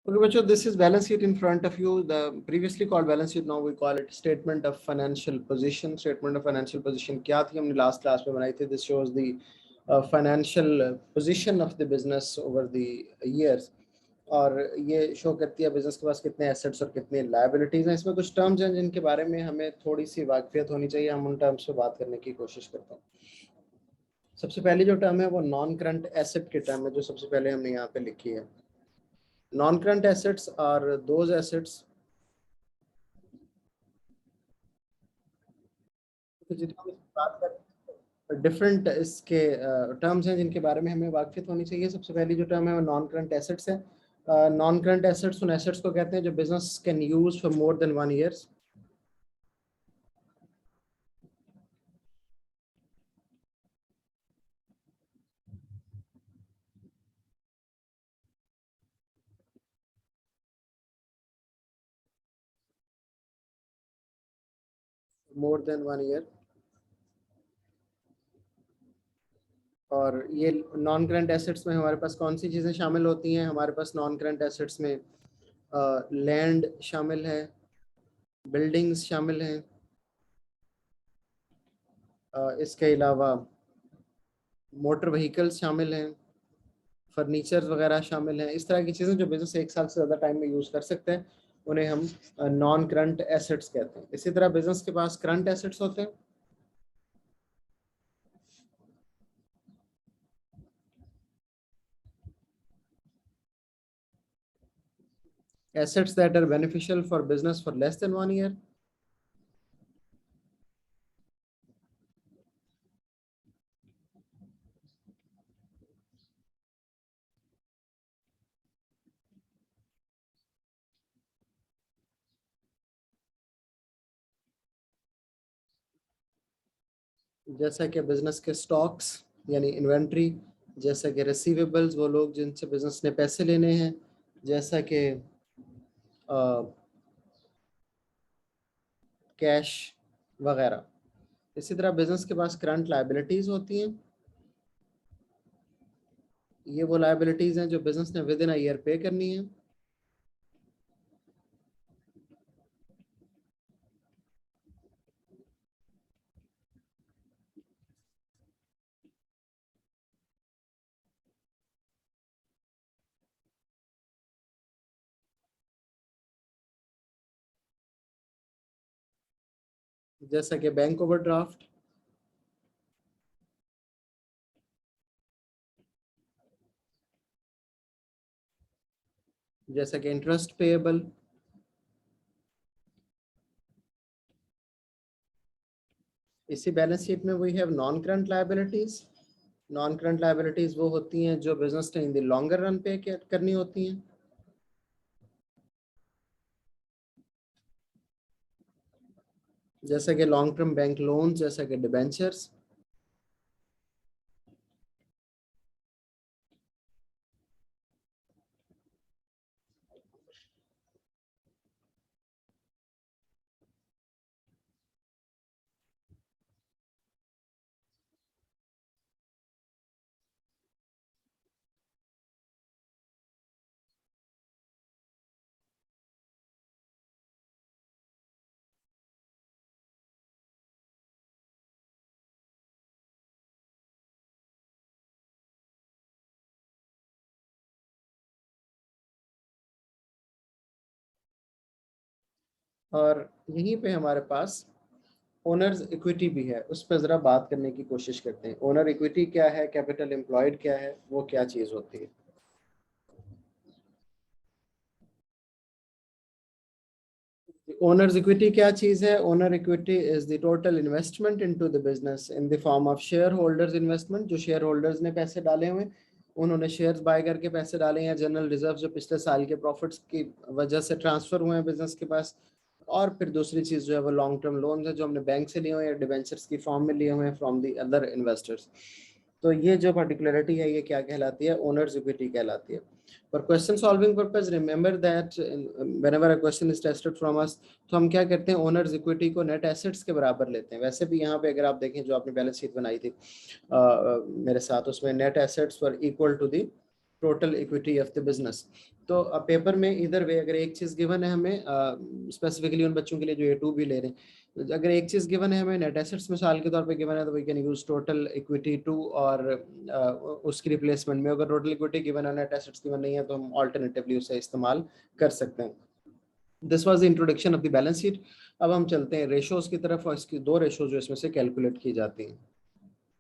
Okay, बच्चों, this is balance sheet in front of you. The previously called balance sheet, now we call it statement of financial position. Statement of financial position क्या थी, हमने last class में बनाई थी. This shows the financial position of the business over the years. और ये show करती है बिजनेस के पास कितने एसेट्स और कितने लायबिलिटीज हैं. इसमें कुछ टर्म्स हैं जिनके बारे में हमें थोड़ी सी वाकफियत होनी चाहिए. हम उन टर्म्स पे बात करने की कोशिश करते हैं. सबसे पहली जो टर्म है वो नॉन करंट एसेट की टर्म है, जो सबसे पहले हमने यहाँ पे लिखी है. Non-current assets are those assets different इसके टर्म्स हैं जिनके बारे में हमें वाकिफ होनी चाहिए. सबसे पहली जो टर्म है वो नॉन करंट एसेट्स है. नॉन करंट एसेट्स उन एसेट्स को कहते हैं जो business can use for more than 1 year. More than 1 year. और ये नॉन करंट एसेट्स में हमारे पास कौन सी चीज़ें शामिल होती हैं? हमारे पास नॉन करंट एसेट्स में लैंड शामिल है, बिल्डिंग्स शामिल हैं, इसके अलावा मोटर व्हीकल्स शामिल हैं, फर्नीचर वगैरह शामिल हैं. इस तरह की चीज़ें जो बिजनेस 1 साल से ज़्यादा टाइम में यूज़ कर सकते हैं उन्हें हम नॉन करंट एसेट्स कहते हैं. इसी तरह बिजनेस के पास करंट एसेट्स होते हैं. Assets that are beneficial for business for less than 1 year. जैसा कि बिजनेस के स्टॉक्स यानी इन्वेंट्री, जैसा कि रिसीवेबल्स वो लोग जिनसे बिजनेस ने पैसे लेने हैं, जैसा कि कैश वगैरह. इसी तरह बिजनेस के पास करंट लायबिलिटीज होती हैं. ये वो लायबिलिटीज हैं जो बिजनेस ने विद इन अ ईयर पे करनी है. जैसा कि बैंक ओवरड्राफ्ट, जैसा कि इंटरेस्ट पेएबल, इसी बैलेंस शीट में we have non current liabilities. Non current liabilities वो होती हैं जो बिजनेस ने इन द लॉन्गर रन पे करनी होती हैं. जैसा कि लॉन्ग टर्म बैंक लोन, जैसा कि डिबेंचर्स. और यहीं पे हमारे पास ओनर्स इक्विटी भी है. उस पर ज़रा बात करने की कोशिश करते हैं. ओनर इक्विटी क्या है, कैपिटल एम्प्लॉयड क्या है, वो क्या चीज़ होती है? ओनर्स इक्विटी क्या चीज़ है? Owner equity is the total investment into the business in the form of share holders investment. जो शेयर होल्डर्स ने पैसे डाले हुए, उन्होंने शेयर्स बाय करके पैसे डाले हैं. जनरल रिजर्व जो पिछले साल के प्रॉफिट्स की वजह से ट्रांसफर हुए हैं बिजनेस के पास. और फिर दूसरी चीज़ जो है वो लॉन्ग टर्म लोन है जो हमने बैंक से लिए हुए हैं या डिवेंचर्स की फॉर्म में लिए हुए हैं फ्रॉम दी अदर इन्वेस्टर्स. तो ये जो पर्टिकुलरिटी है ये क्या कहलाती है? ओनर्स इक्विटी कहलाती है. For question solving purpose remember that whenever a question is tested from us, तो हम क्या करते हैं, ओनर्स इक्विटी को नेट एसेट्स के बराबर लेते हैं. वैसे भी यहाँ पे अगर आप देखें जो आपने बैलेंस शीट बनाई थी मेरे साथ, उसमें net assets were equal to the total equity of the business. तो पेपर में इधर वे अगर एक चीज गिवन है हमें, स्पेसिफिकली उन बच्चों के लिए जो A2 भी ले रहे हैं, अगर एक चीज गिवन है हमें नेट एसेट्स मिसाल के तौर पे गिवन है तो we can use total equity too, और उसकी रिप्लेसमेंट में अगर टोटल इक्विटी गिवन है नेट एसेट्स गिवन नहीं है तो हम ऑल्टरनेटिवली उसे इस्तेमाल कर सकते हैं। This was the introduction of the balance sheet. अब हम चलते हैं रेशोज की तरफ, और इसकी दो रेशोज जो इसमें से कैलकुलेट की जाती हैं।